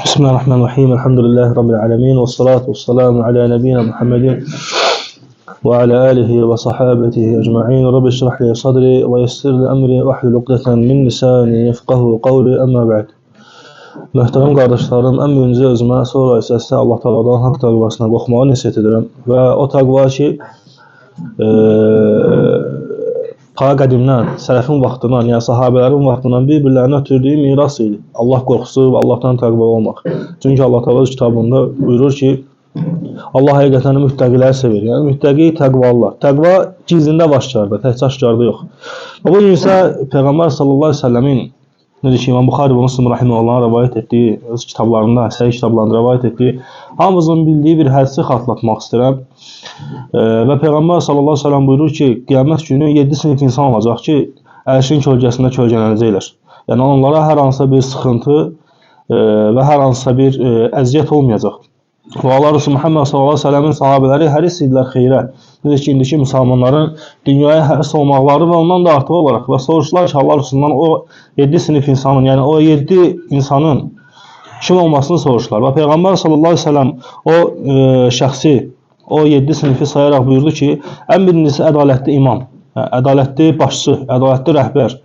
Bismillahirrahmanirrahim. Elhamdülillahi Rabbil alemin. Ve salatu ve selamu ala nebiyyina Muhammedin ve ala alihi ve sahabetihi ecma'in. Rabbi şrah li sadri ve yessir li emri ve ahlul ukdeten min lisani yefqahu qavli, amma ba'd. Möhtərəm qardaşlarım, ən birinci özümə, sonra isə sizə Allah Taala'dan haqq təqvasına qorxmağı nəsihət edirəm. Və o təqva ki, ta qədimdən, sələfin vaxtından, yəni sahabələrin vaxtından bir-birlərinə ötürdüyü miras idi. Allah qorxusu və Allahdan təqva olmaq. Çünki Allah Taala öz kitabında buyurur ki, Allah həqiqətən müttəqiləri sevir. Yəni müttəqi təqvalılar. Təqva gizlində aşkarda, təkcə aşkarda yox. Və bu gün isə Peyğəmbər sallallahu əleyhi və səlləmin necə ki, İmam Buxari və Müslim rahimehullahın rivayet etdiyi, öz kitablarında, səhih kitablarında rivayet etdiyi, hamımızın bildiyi bir hədisi xatırlatmaq istəyirəm. Və Peyğəmbər sallallahu əleyhi və səlləm buyurur ki, qiyamət günü 7 sinif insan olacaq ki, ərşin kölgəsində kölgələnəcəklər. Yəni onlara hər hansısa bir sıxıntı və hər hansısa bir əziyyət olmayacaq. Və Allah Resulü Muhammed sallallahu əleyhi və səlləmin sahabeləri həris idilər xeyrə. Necə ki, indiki müsəlmanların dünyaya həris olmaqları və ondan da artıq olaraq və soruşdular ki, Allah Resulündən o 7 sinif insanın, yəni o 7 insanın kim olmasını soruşdular. Və Peyğəmbər sallallahu əleyhi və səlləm o şəxsi, o 7 sinifi sayaraq buyurdu ki, ən birincisi ədalətli imam, ədalətli başçı, ədalətli rəhbər.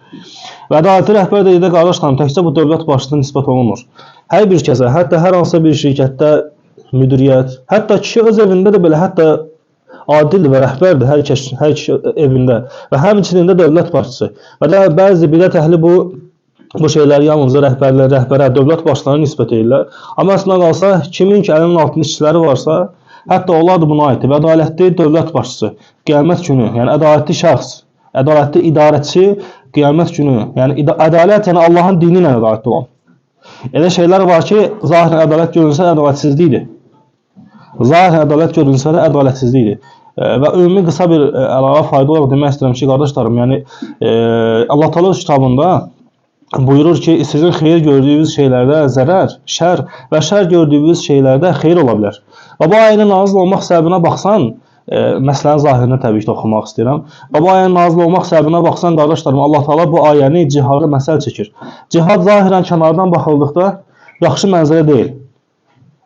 Və ədalətli rəhbər dedikdə qardaşlarım, təkcə bu dövlət başçısına nisbət olunmur. Hər bir kəsə, hətta hər hansısa bir şirkətdə müdiriyyət, hətta kişi öz evində də belə, hətta adil və rəhbərdir hər kişi evində və həmçinin də dövlət başçısı. Və də bəzi bidət əhli bu şeyləri yalnızca rəhbərə, dövlət başçılarına nisbət edirlər. Amma əslində qalsa, kimin ki əlinin altında işçiləri varsa, hətta onlar da buna aiddir. Və ədalətli dövlət başçısı, qiyamət günü, yəni ədalətli şəxs, ədalətli idarəçi qiyamət günü, yəni ədalət, yəni Allahın dini ilə ədalətli olan. Elə şeylər var ki, zahirən ədalət görünsə ədalətsizlikdir. Zahirən ədalət görünsə də ədalətsizlikdir. Və ümumi qısa bir əlavə fayda olaraq demək istəyirəm ki, qardaşlarım, yəni Allah Taala öz kitabında buyurur ki, sizin xeyir gördüyünüz şeylərdə zərər, şər və şər gördüyünüz şeylərdə xeyir ola bilər. Və bu ayənin nazil olmaq səbəbinə baxsan, məsələnin zahirinə təbii ki, oxumaq istəyirəm. Və bu ayənin nazil olmaq səbəbinə baxsan, qardaşlarım, Allah Taala bu ayəni cihadı məsəl çəkir. Cihad zahirən kənardan baxıldıqda yaxşı mənzərə deyil.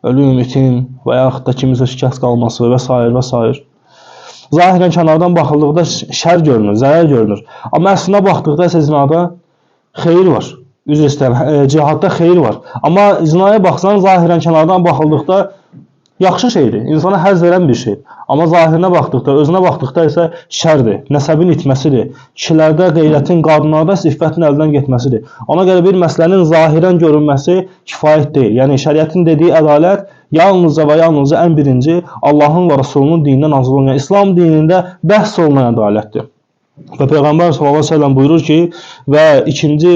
Ölüm, itim və yaxud da kimisə şikəst qalması və s. və s. Zahirən kənardan baxıldıqda şər görünür, zərər görünür. Amma əslində baxdıqda isə zinada xeyir var. Üzr istəyirəm, cihadda xeyir var. Amma zinaya baxsan, zahirən kənardan baxıldıqda yaxşı şeydir, insana həzz verən bir şeydir. Amma zahirinə baxdıqda, özünə baxdıqda isə şərdir, nəsəbin itməsidir, kişilərdə qeyrətin, qadınlarda isə iffətin əldən getməsidir. Ona görə bir məsələnin zahirən görünməsi kifayət deyil. Yəni şəriətin dediyi ədalət yalnızca və yalnızca ən birinci Allahın və Rasulunun dinindən nazil olunan, İslam dinində bəhs olunan ədalətdir. Və Peyğəmbər sallallahu əleyhi və səlləm buyurur ki, və ikinci,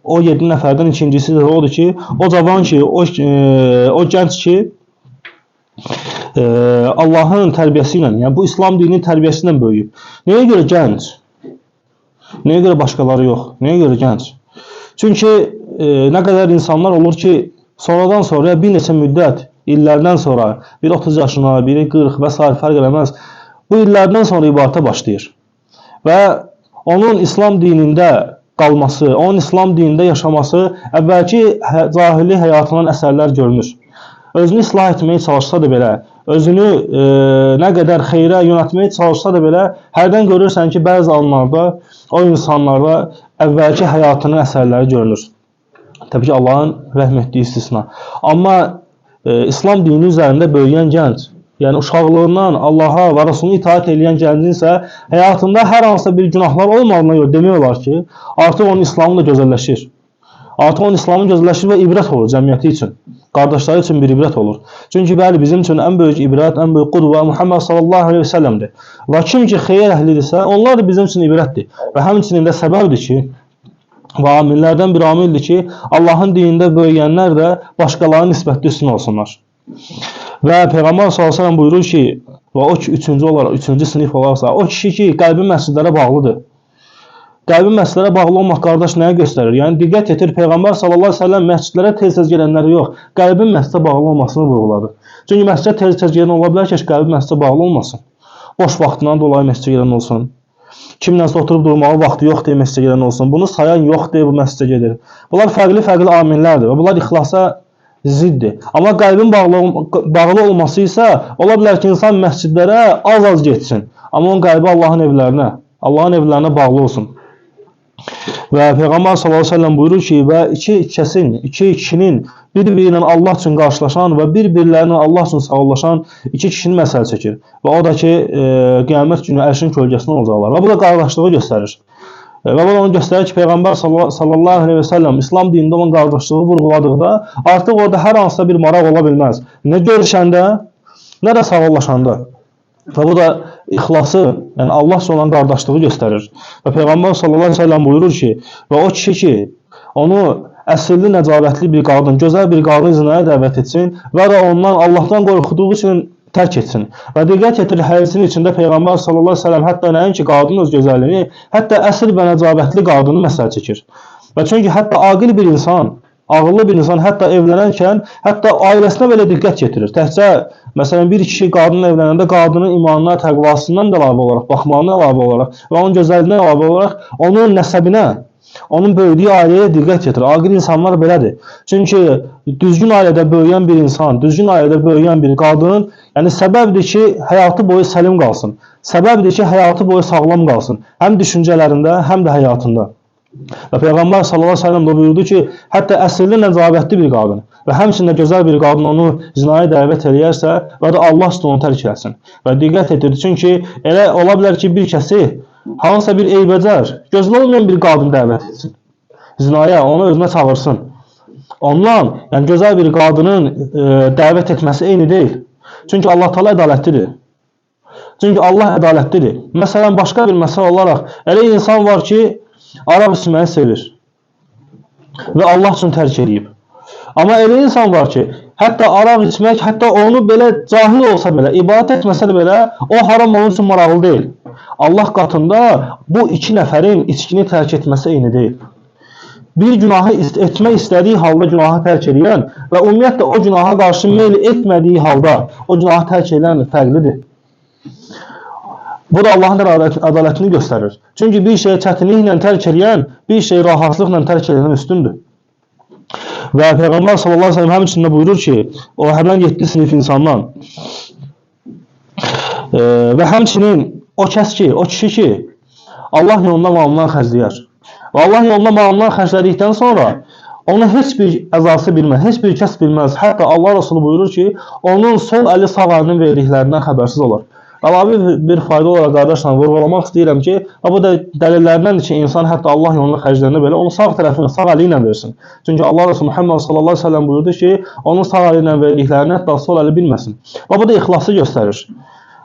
o 7 nəfərdən ikincisi də odur ki, o cavan ki, o gənc ki, Allahın tərbiyəsi ilə, yəni bu İslam dininin tərbiyəsi ilə böyüyüb. Nəyə görə gənc? Nəyə görə başqaları yox? Nəyə görə gənc? Çünki nə qədər insanlar olur ki, sonradan sonra bir neçə müddət, illərdən sonra, biri 30 yaşına, biri 40 və s. fərq eləməz, bu illərdən sonra ibadətə başlayır. Və onun İslam dinində qalması, onun İslam dinində yaşaması əvvəlki zahiri həyatından əsərlər görünür. Özünü islah etməyə çalışsa da belə, özünü nə qədər xeyrə yönətməyə çalışsa da belə, hərdən görürsən ki, bəzi anlarda o insanlarda əvvəlki həyatının əsərləri görünür. Təbii ki, Allahın rəhm etdiyi istisna. Amma İslam dini üzərində böyüyən gənc, yəni uşaqlığından Allaha və Rasuluna itaat edən gəncin isə həyatında hər hansısa bir günahlar olmadığına görə demək olar ki, artıq onun İslamı da gözəlləşir. Artıq onun İslamı gözəlləşir və ibrət olur cəmiyyəti üçün. Qardaşları üçün bir ibrət olur. Çünki bəli, bizim üçün ən böyük ibrət, ən böyük qudva Muhammed sallallahu əleyhi və səlləmdir. Və kim ki xeyir əhlidirsə, onlar da bizim üçün ibrətdir. Və həmçinin də səbəbdir ki, və amillərdən bir amildir ki, Allahın dinində böyüyənlər də başqalarının nisbətli üstün olsunlar. Və Peyğəmbər sallallahu əleyhi və səlləm buyurur ki, və o ki, üçüncü sinif olarsa, o kişi ki, qəlbi məscidlərə bağlıdır. Qəlbi məscidlərə bağlı olmaq, qardaş, nəyə göstərir? Yəni, diqqət etir, Peyğəmbər sallallahu əleyhi və səlləm məscidlərə tez-tez gələnləri yox, qəlbin məscidə bağlı olmasını vurğuladı. Çünki məscidə tez-tez gələn ola bilər ki, qəlbi məscidə bağlı olmasın. Boş vaxtından dolayı məscidə gələn olsun. Kimlənsə oturub durmağa vaxtı yox deyə məscidə gələn olsun. Bunu sayan yox deyə bu məscidə gedir. Bunlar fərqli amillərdir və bunlar ixlasa ziddir. Amma qəlbin bağlı olması isə ola bilər ki, insan məscidlərə az getsin. Amma onun qəlbi Allahın evlərinə bağlı olsun. Və Peyğəmbər sallallahu əleyhi və səlləm buyurur ki, və iki kişinin bir-biri ilə Allah üçün qarşılaşan və bir-birlərinə Allah üçün sağollaşan iki kişinin məsəl çəkir. Və o da ki, qiyamət günü ərşin kölgəsində olacaqlar. Və bu da qardaşlığı göstərir. Və bu da onu göstərir ki, Peyğəmbər sallallahu əleyhi və səlləm İslam dinində olan qardaşlığı vurğuladıqda artıq orada hər hansısa bir maraq ola bilməz. Nə görüşəndə, nə də sağollaşanda. Və bu da ixlası, yəni Allah üçün olan qardaşlığı göstərir. Və Peyğəmbər sallallahu əleyhi və səlləm buyurur ki, və o kişi ki, onu əsilli, nəcabətli bir qadın, gözəl bir qadın zinaya dəvət etsin və də ondan Allahdan qorxuduğu üçün tərk etsin. Və diqqət yetirir, hədisin içində Peyğəmbər sallallahu əleyhi və səlləm hətta nəinki qadının öz gözəlliyini, hətta əsil və nəcabətli qadını məsəl çəkir. Və çünki hətta aqil bir insan, ağıllı bir insan hətta evlənərkən, hətta ailəsinə belə diqqət yetirir. Təkcə, məsələn, bir kişi qadınla evlənəndə qadının imanına, təqvasından da əlavə olaraq, baxmağına əlavə olaraq və onun gözəlliyindən əlavə olaraq onun nəsəbinə, onun böyüdüyü ailəyə diqqət yetirir. Aqil insanlar belədir. Çünki düzgün ailədə böyüyən bir insan, düzgün ailədə böyüyən bir qadın, yəni səbəbdir ki, həyatı boyu səlim qalsın. Səbəbdir ki, həyatı boyu sağlam qalsın. Həm düşüncələrində, həm də həyatında. Və Peyğəmbər sallallahu əleyhi və səlləm də buyurdu ki, hətta əsilli nəcabətli bir qadın və həmçinin gözəl bir qadın onu zinaya dəvət eləyərsə və də Allah üçün onu tərk etsin. Və diqqət edir, çünki elə ola bilər ki, bir kəsi hansısa bir eybəcər, gözəl olmayan bir qadın dəvət etsin. Zinaya, onu özünə çağırsın. Ondan, yəni gözəl bir qadının dəvət etməsi eyni deyil. Çünki Allah Teala ədalətlidir. Çünki Allah ədalətlidir. Məsələn, başqa bir məsələ olaraq, elə insan var ki, araq içməyi sevir və Allah üçün tərk edib. Amma elə insan var ki, hətta araq içmək, hətta onu belə cahil olsa belə, ibadət etməsə də belə, o haram onun üçün maraqlı deyil. Allah qatında bu iki nəfərin içkini tərk etməsi eyni deyil. Bir günahı etmək istədiyi halda günahı tərk edən və ümumiyyətlə o günaha qarşı meyl etmədiyi halda o günahı tərk edən fərqlidir. Bu da Allahın ədalətini göstərir. Çünki bir şeyi çətinliklə tərk edən, bir şeyi rahatlıqla tərk edən üstündür. Və Peyğəmbər sallallahu əleyhi və səlləm həmçinin buyurur ki, o həmin 7 sinif insandan və həmçinin o kişi ki, Allah yolunda malından xərcləyər. Və Allah yolunda malından xərclədikdən sonra onu heç bir əzası bilməz, heç bir kəs bilməz. Hətta Allah Resulü buyurur ki, onun sol əli sağ əlinin verdiklərindən xəbərsiz olar. Əlavə bir fayda olaraq qardaşlar vurğulamaq istəyirəm ki, bu da dəlillərdəndir ki, insan hətta Allah yolunda xərcləyəndə belə onu sağ tərəfini, sağ əli ilə versin. Çünki Allah Resulü Muhammed sallallahu əleyhi və səlləm buyurdu ki, onun sağ əli ilə verdiklərini hətta sol əli bilməsin. Və bu da ixlası göstərir.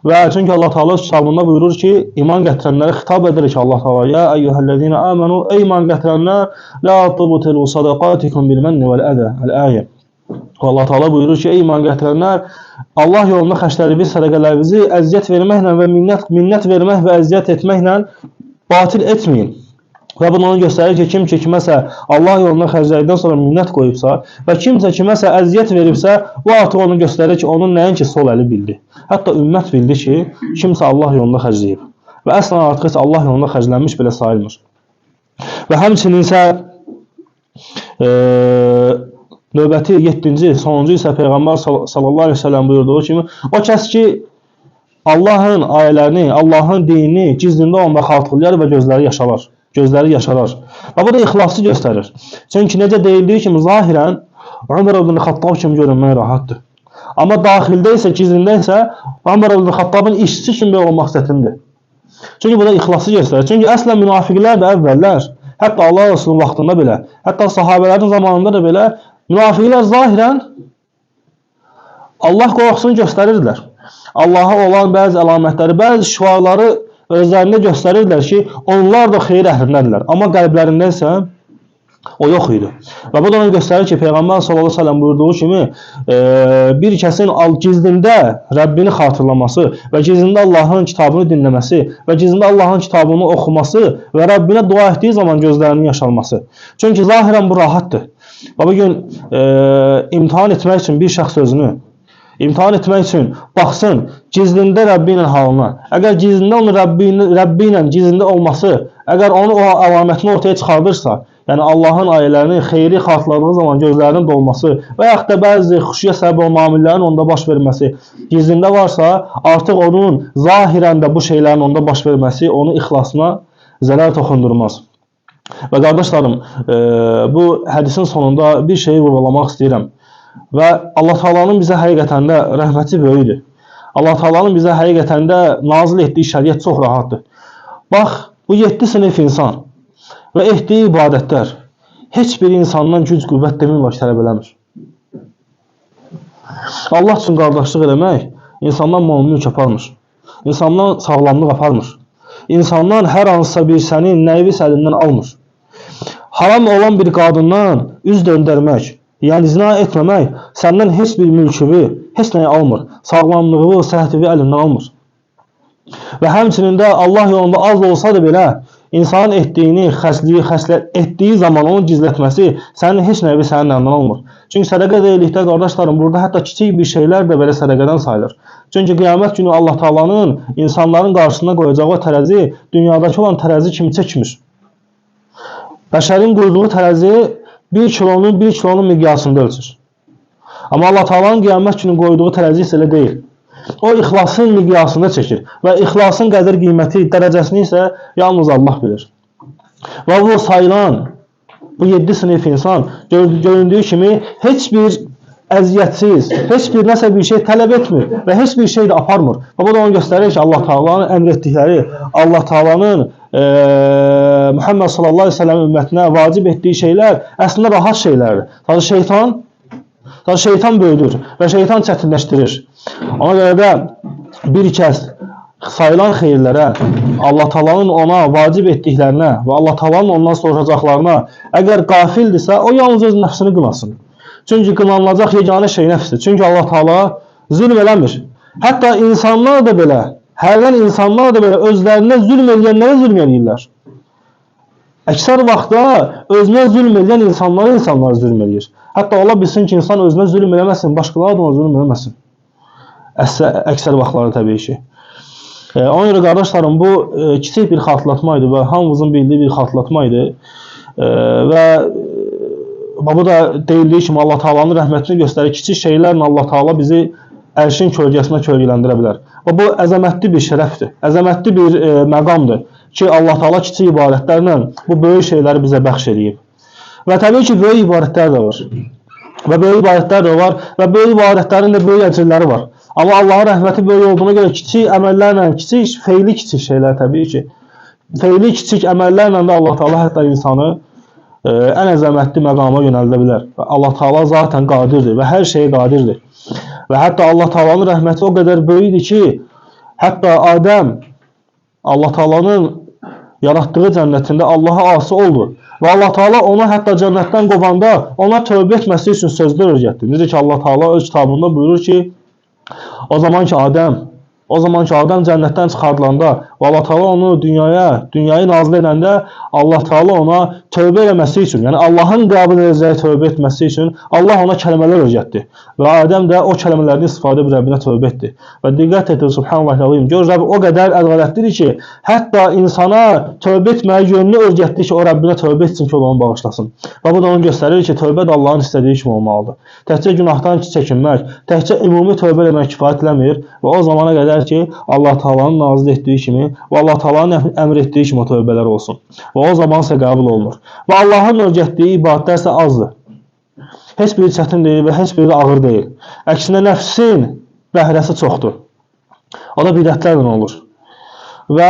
Və çünki Allah Teala kitabında buyurur ki, iman gətirənlərə xitab edir ki, Allah Teala: "Ya eyyuhellezine amenu, ey iman gətirənlər, la tubtilu sadaqatikum bil menni vel aza." El-ayə. Allah Teala buyurur ki, ey iman gətirənlər, Allah yolunda xərclədiyiniz sədaqələrinizi əziyyət verməklə və minnət vermək və əziyyət etməklə batil etməyin. Və bunu göstərir ki, kim ki kiməsə Allah yolunda xərclədikdən sonra minnət qoyubsa və kimsə kiməsə əziyyət veribsə, bu artıq onu göstərir ki, onun nəinki sol əli bildi. Hətta ümmət bildi ki, kimsə Allah yolunda xərcləyib. Və əslən artıq heç Allah yolunda xərclənmiş belə sayılmır. Və həmçinin isə növbəti 7-ci, sonuncu isə Peyğəmbər sallallahu əleyhi və səlləm buyurduğu kimi, o kəs ki Allahın ayələrini, Allahın dinini gizlində onda xatırlayar və gözləri yaşarar. Və bu da ixlası göstərir. Çünki necə deyildiyi kimi zahirən Ömər ibn Xattab kimi görünmək rahatdır. Amma daxildə isə, gizlində isə Ömər ibn Xattabın işçisi kimi olmaq çətindir. Çünki bu da ixlası göstərir. Çünki əslən münafiqlər də əvvəllər, hətta Allah Resulü vaxtında belə, hətta sahabələrin zamanında da belə münafiqlər zahirən Allah qorxusunu göstərirdilər. Allaha olan bəzi əlamətləri, bəzi şüarları özlərində göstərirdilər ki, onlar da xeyir əhlindədirlər. Amma qəlblərində isə o yox idi. Və bu da onu göstərir ki, Peyğəmbər sallallahu əleyhi və səlləm buyurduğu kimi, bir kəsin gizlində Rəbbini xatırlaması və gizlində Allahın kitabını dinləməsi və gizlində Allahın kitabını oxuması və Rəbbinə dua etdiyi zaman gözlərinin yaşarması. Çünki zahirən bu rahatdır. Və bugün imtahan etmək üçün bir şəxs özünü imtahan etmək üçün baxsın gizlində Rəbbi ilə halına. Əgər gizlində onun Rəbbi ilə gizlində olması, əgər onu o əlamətini ortaya çıxardırsa, Yəni Allahın ayələrini xeyri xatırladığı zaman gözlərinin dolması və yaxud da bəzi xuşuya səbəb olan amillərin onda baş verməsi gizlində varsa, artıq onun zahirən də bu şeylərin onda baş verməsi onun ixlasına zərər toxundurmaz. Və qardaşlarım, bu hədisin sonunda bir şeyi vurğulamaq istəyirəm. Və Allah Taala'nın bizə həqiqətən də rəhməti böyükdür. Allah Taala'nın bizə həqiqətən də nazil etdiyi şəriət çox rahatdır. Bax, bu 7 sinif insan və etdiyi ibadətlər heç bir insandan güc qüvvət demirlər ki, tələb eləmir. Allah üçün qardaşlıq eləmək insandan mal-mülk aparmır. İnsandan sağlamlıq aparmır. İnsandan hər hansısa bir sənin nəyivis əlindən almır. Haram olan bir qadından üz döndərmək, yəni zina etməmək səndən heç bir mülküvi, heç nəyi almır. Sağlamlığı, səhtivi əlindən almır. Və həmçinin də Allah yolunda az olsa da belə insanın etdiyini, xəslət etdiyi zaman onu gizlətməsi sənin heç nəyi sənin əlindən almır. Çünki sədəqə deyilikdə qardaşlarım, burada hətta kiçik bir şeylər də belə sədəqədən sayılır. Çünki qiyamət günü Allah Taala'nın insanların qarşısına qoyacağı tərəzi dünyadakı olan tərəzi kimi çəkmir. Bəşərin qoyduğu tərəzi 1 kilonun miqyasında ölçür. Amma Allah Taala'nın qiyamət günü qoyduğu tərəzi isə elə deyil. O ixlasın miqyasında çəkir və ixlasın qədər qiyməti, dərəcəsini isə yalnız Allah bilir. Və bu sayılan, bu 7 sinif insan göründüyü kimi heç bir əziyyətsiz, heç bir nəsə bir şey tələb etmir və heç bir şey də aparmır. Və bu da onu göstərir ki, Allah Taala'nın əmr etdikləri, Allah Taala'nın Muhammed sallallahu əleyhi və səlləm ümmətinə vacib etdiyi şeylər əslində rahat şeylərdir. Sadəcə şeytan böyüdür və şeytan çətinləşdirir. Ona görə də bir kəs sayılan xeyirlərə, Allah Taala'nın ona vacib etdiklərinə və Allah Taala'nın ondan soracaqlarına əgər qafildirsə, o yalnız öz nəfsini qınasın. Çünki qınanılacaq yeganə şey nəfsdir. Çünki Allah Taala zülm eləmir. Hətta insanlar da belə, hərdən insanlar da belə özlərinə zülm edənlərə zülm edirlər. Əksər vaxtda özünə zülm edən insanlar zülm edir. Hətta ola bilsin ki, insan özünə zülm eləməsin, başqaları da ona zülm eləməsin. Əksər vaxtlarda təbii ki. Ona görə qardaşlarım, bu kiçik bir xatırlatma idi və hamımızın bildiyi bir xatırlatma idi. Və bu da deyildiyi kimi Allah Taala'nın rəhmətini göstərir. Kiçik şeylərlə Allah Taala bizi ərşin kölgəsinə kölgələndirə bilər. Və bu əzəmətli bir şərəfdir, əzəmətli bir məqamdır ki, Allah Taala kiçik ibarətlərlə bu böyük şeyləri bizə bəxş edib. Və təbii ki, böyük ibarətlər də var. Və böyük ibarətlər də var və böyük ibarətlərin də böyük əcrləri var. Amma Allahın rəhməti böyük olduğuna görə kiçik əməllərlə, feyli kiçik şeylər təbii ki, feyli kiçik əməllərlə də Allah Taala hətta insanı ən əzəmətli məqama yönəldə bilər. Və Allah Taala zaten qadirdir və hər şeyə qadirdir. Və hətta Allah Taala'nın rəhməti o qədər böyükdür ki, hətta Adəm Allah Taala'nın yaratdığı cənnətində Allaha asi oldu. Və Allah Taala ona hətta cənnətdən qovanda ona tövbə etməsi üçün sözlər öyrətdi. Necə ki Allah Taala öz kitabında buyurur ki, o zaman ki Adəm cənnətdən çıxardılanda və Allah Taala onu dünyayı nazil edəndə Allah Taala ona tövbə etməsi üçün, yəni Allahın qəbul edəcəyi tövbə etməsi üçün Allah ona kəlmələr öyrətdi. Və Adəm də o kəlmələrdən istifadə edib Rəbbinə tövbə etdi. Və diqqət edin, subhanallah, gör Rəbb o qədər ədalətlidir ki, hətta insana tövbə etməyi yönünü öyrətdi ki, o Rəbbinə tövbə etsin ki, onu bağışlasın. Və bu da onu göstərir ki, tövbə də Allahın istədiyi kimi olmalıdır. Təkcə günahdan çəkinmək, təkcə ümumi tövbə etmək kifayət eləmir və o zamana qədər ki, Allah Taala'nın nazil etdiyi kimi və Allah Taala'nın əmr etdiyi kimi o tövbələr olsun. Və o zaman isə qəbul olunur. Və Allahın öyrətdiyi ibadətlər isə azdır. Heç biri çətin deyil və heç biri də ağır deyil. Əksinə nəfsin bəhrəsi çoxdur. O da bidətlərlə olur. Və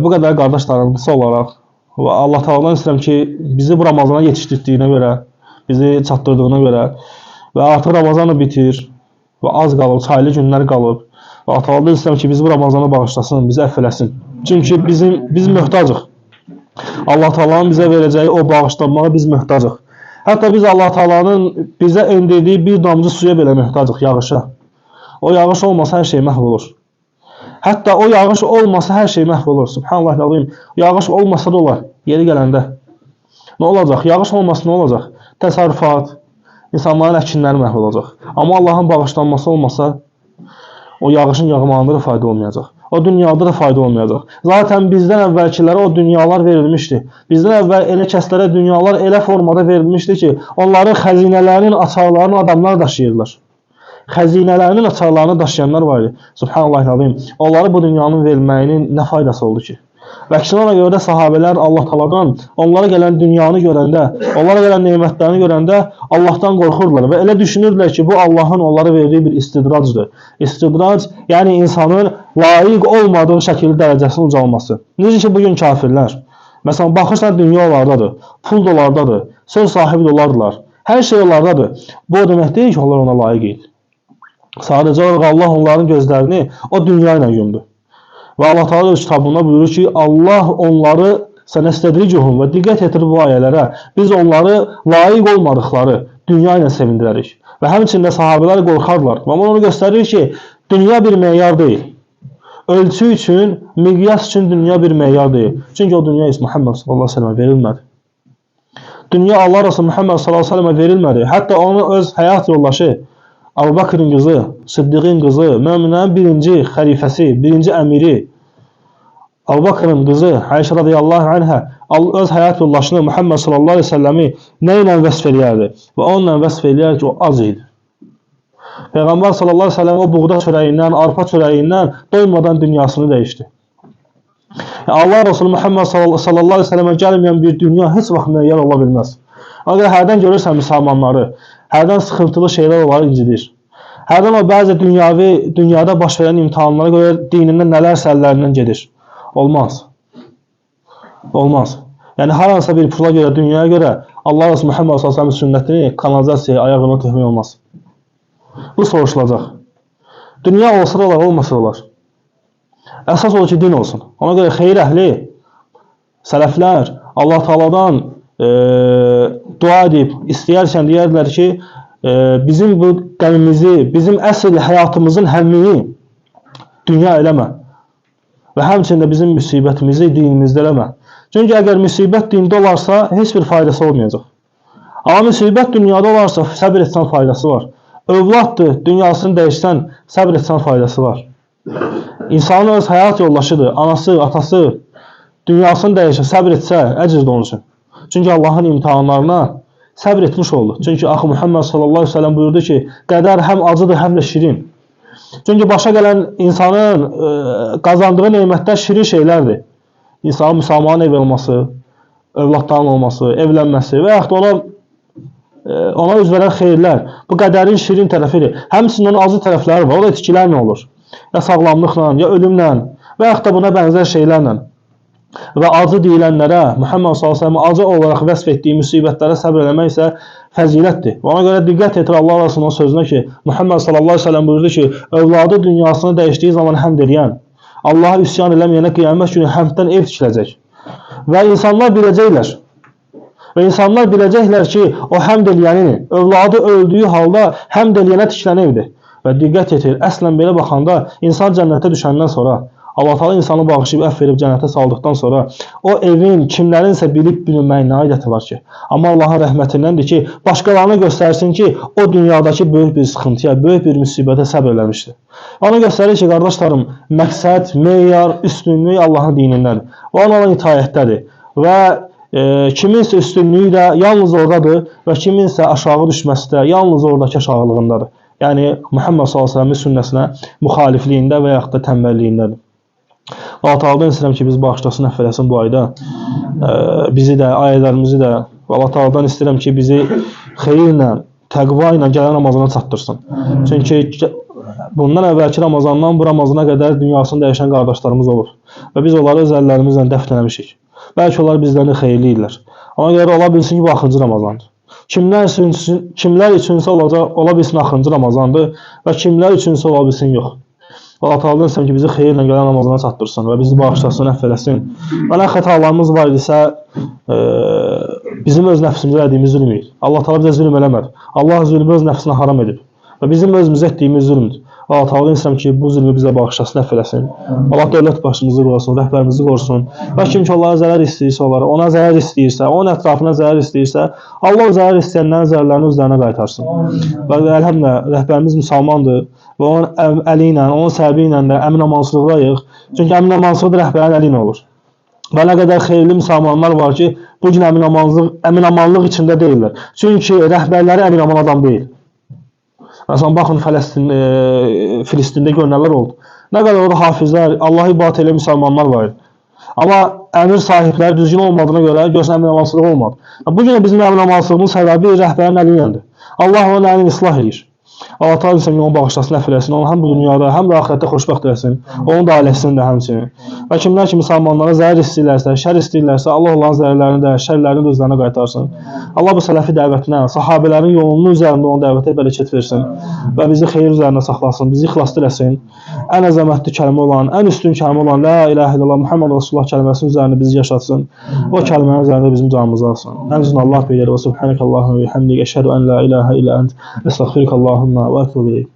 bu qədər qardaşlarım, qısa olaraq Allah Taala'dan istəyirəm ki, bizi bu Ramazana yetişdirdiyinə görə, bizi çatdırdığına görə və artıq Ramazan da bitir və az qalıb, çaylı günlər qalıb. Və Allah Taala'dan istəyirəm ki, bizi bu Ramazana bağışlasın, bizi əfv eləsin. Çünki biz möhtacıq. Allah Taala'nın bizə verəcəyi o bağışlanmağa biz möhtacıq. Hətta biz Allah Taala'nın bizə endirdiyi bir damcı suya belə möhtacıq, yağışa. O yağış olmasa hər şey məhv olur. Hətta o yağış olmasa hər şey məhv olur. Subhanallah, yağış olmasa da olar, yeri gələndə. Nə olacaq? Yağış olmasa nə olacaq? Təsərrüfat, insanların əkinləri məhv olacaq. Amma Allahın bağışlanması olmasa, O yağışın yağmağında da fayda olmayacaq. O dünyada da fayda olmayacaq. Zaten bizdən əvvəlkilərə o dünyalar verilmişdi. Bizdən əvvəl elə kəslərə dünyalar elə formada verilmişdi ki, onların xəzinələrinin açarlarını adamlar daşıyırlar. Xəzinələrinin açarlarını daşıyanlar var idi. Subhanallahil-azim. Onları bu dünyanın verilməyinin nə faydası oldu ki? Və əksinə ona görə də sahabələr Allah Taala'dan onlara gələn dünyanı görəndə, onlara gələn nemətlərini görəndə Allahdan qorxurdular və elə düşünürdülər ki, bu Allahın onlara verdiyi bir istidracdır. İstidrac, yəni insanın layiq olmadığı şəkildə dərəcəsinin ucalması. Necə ki, bugün kafirlər. Məsələn, baxırsan dünya onlardadır, pul da onlardadır, söz sahibi də onlardılar, hər şey onlardadır. Bu o demək deyil ki, onlar ona layiq idi. Sadəcə olaraq Allah onların gözlərini o dünya ilə yumdu. Və Allah Teala öz kitabında buyurur ki, Allah onları sənəstədricuhum və diqqət etir bu ayələrə. Biz onları layiq olmadıqları dünya ilə sevindirərik. Və həmçində sahabələr qorxardılar. Və onu göstərir ki, dünya bir meyar deyil. Ölçü üçün, miqyas üçün dünya bir meyar deyil. Çünki o dünya Muhammed sallallahu aleyhi ve sellem verilmədi. Dünya Allah Resulü Muhammed sallallahu aleyhi ve sellem verilmədi. Hətta onu öz həyat yoldaşı, Əbu Bakırın qızı, Sıddiqin qızı, möminlərin birinci xəlifəsi, birinci əmiri, Əbu Bakırın qızı, Ayşə radiyallahu anhə, öz həyat yoldaşını Muhammed sallallahu aleyhi ve selləmi nə ilə vəsf eləyərdi? Və onunla vəsf eləyər ki, o az idi. Peyğəmbər sallallahu aleyhi ve sellem o buğda çörəyindən, arpa çörəyindən doymadan dünyasını dəyişdi. Allah Resulü Muhammed sallallahu aleyhi ve sellemə gəlməyən bir dünya heç vaxt müəyyən ola bilməz. Ona görə hərdən görürsən müsəlmanları, hərdən sıxıntılı şeylər onları incidir. Hərdən o bəzi dünyada baş verən imtihanlara görə dinində nələrsə əllərindən gedir. Olmaz. Olmaz. Yəni hər hansısa bir pula görə, dünyaya görə Allah Resulü Muhammed sallallahu aleyhi ve sellem sünnətini kanalizasiyaya, ayağına töhmək olmaz. Bu soruşulacaq. Dünya olsa da olar, olmasa da olar. Əsas olur ki, din olsun. Ona görə xeyir əhli, sələflər Allah Taala'dan dua edib, istəyərkən deyərlər ki, bizim bu qəlbimizi, bizim əsl həyatımızın həmmini dünya eləmə və həmçində bizim müsibətimizi dinimizdə eləmə. Çünki əgər müsibət dində olarsa, heç bir faydası olmayacaq. Amma müsibət dünyada olarsa, səbir etsən faydası var. Övladdır, dünyasını dəyişsən, səbir etsən faydası var. İnsanın öz həyat yoldaşıdır, anası, atası, dünyasını dəyişir, səbir etsə, əcr də onun üçün. Çünki Allahın imtihanlarına səbr etmiş oldu. Çünki axı Muhammed sallallahu aleyhi ve sellem buyurdu ki, qədər həm acıdır, həm də şirin. Çünki başa gələn insanın qazandığı neymətlər şirin şeylərdir. İnsanın müsəlmanın ev olması, övladların olması, evlənməsi və yaxud da ona üz verən xeyirlər. Bu qədərin şirin tərəfidir. Həmçinin onun acı tərəfləri var. O da etkilərlə olur. Ya sağlamlıqla, ya ölümlə və yaxud da buna bənzər şeylərlə. Və acı deyilənlərə, Muhammed sallallahu aleyhi ve sellem acı olaraq vəsf etdiyi müsibətlərə səbr eləmək isə fəzilətdir. Ona görə diqqət etir Allah Resulü'nün sözünə ki, Muhammed sallallahu aleyhi ve sellem buyurdu ki, övladı dünyasını dəyişdiyi zaman həmd eləyən, Allah'a üsyan eləməyənə qiyamət günü həmddən ev tikiləcək. Və insanlar biləcəklər. Və insanlar biləcəklər ki, o həmd eləyənin, övladı öldüyü halda həmd eləyənə tikilən evdir. Və diqqət etir, əslən belə baxanda, insan cənnətə düşəndən sonra, Allah Teala insanı bağışlayıb, əff verib cənnətə saldıqdan sonra o evin kimlərinsə bilib bilməyinə aidiyyəti var ki. Amma Allahın rəhmətindəndir ki, başqalarına göstərsin ki, o dünyadakı böyük bir sıxıntıya, böyük bir müsibətə səbr eləmişdir. Ona göstərir ki, qardaşlarım, məqsəd, meyar, üstünlük Allahın dinindədir. Və ona olan itayətdədir. Və kiminsə üstünlüyü də yalnız oradadır və kiminsə aşağı düşməsi də yalnız oradakı aşağılığındadır. Yəni, Muhammed sallallahu aleyhi ve sellem sünnəsinə müxalifliyində və yaxud da tənbəlliyindədir. Allah Teala'dan istəyirəm ki, biz bağışlasın, əfv eləsin bu ayda. Bizi də, ayələrimizi də. Allah Teala'dan istəyirəm ki, bizi xeyirlə, təqva ilə gələn Ramazana çatdırsın. Çünki bundan əvvəlki Ramazandan bu Ramazana qədər dünyasını dəyişən qardaşlarımız olur. Və biz onları öz əllərimizlə dəfn eləmişik. Bəlkə onlar bizlərini xeyirliyirlər. Ona görə ola bilsin ki, bu axıncı Ramazandır. Kimlər üçünsə ola bilsin axıncı Ramazandır və kimlər üçünsə ola bilsin yox. Allah Teala'dan istəyirəm ki, bizi xeyirlə gələn Ramazana çatdırsın və bizi bağışlasın, əfv eləsin. Və nə xətalarımız var idisə, bizim öz nəfsimizə ediyimiz zülm idi. Allah Teala bizə zülm eləmədi. Allah zülmü öz nəfsinə haram edib. Və bizim özümüzə etdiyimiz zülmdür. Allah Teala istəyirəm ki, bu zülmü bizə bağışlasın, əfv eləsin. Allah dövlət başımızı qorusun, rəhbərimizi qorusun. Və kim ki onlara zərər istəyirsə, onlara, ona zərər istəyirsə, onun ətrafına zərər istəyirsə, Allah o zərər istəyənlərin zərərlərini özlərinə qaytarsın. Və əlhəmdülillah, rəhbərimiz müsəlmandır və onun əli ilə, onun səbəbi ilə də əmin-amansızlıqdayıq. Çünki əmin-amansızlıq rəhbərin əli ilə olur. Və nə qədər xeyirli müsəlmanlar var ki, bu gün əmin-amanlıq içində deyirlər. Çünki rəhbərləri əmin-aman adam deyil. Məsələn, baxın, Filistində görünənlər oldu. Nə qədər orada hafizlər, Allahı ibadət edən müsəlmanlar var idi. Amma əmir sahibləri düzgün olmadığına görə görsən əmin-amansızlıq olmadı. Bu gün bizim əmin-amansızlığın səbəbi rəhbərin əli iləndir. Allah onun əlini islah edir. Allah Teala insan onu bağışlasın, əfv eləsin, onu həm bu dünyada, həm də axirətdə xoşbəxt eləsin, onun da ailəsini də həmçinin. Və kimlər ki, müsəlmanlara zərər istəyirlərsə, şər istəyirlərsə, Allah olan zərərlərini də, şərlərini də özlərinə qaytarsın. Allah bu sələfi dəvətinə, sahabələrin yolunun üzərində onun dəvətə bərəkət versin və bizi xeyir üzərində saxlasın, bizi ixlaslı eləsin. Ən əzəmətli kəlmə olan, ən üstün kəlmə olan La ilahə illallah Muhammed Rasulullah kəlməsinin üzərində bizi yaşatsın. O kəlmənin üzərində bizim canımızı alsın. Ən uzun Allah bilir və subhanəkəllahümə və bihamdik əşhədu ən la ilahə illə ənt əstəğfirukallah və etûbü ileyk.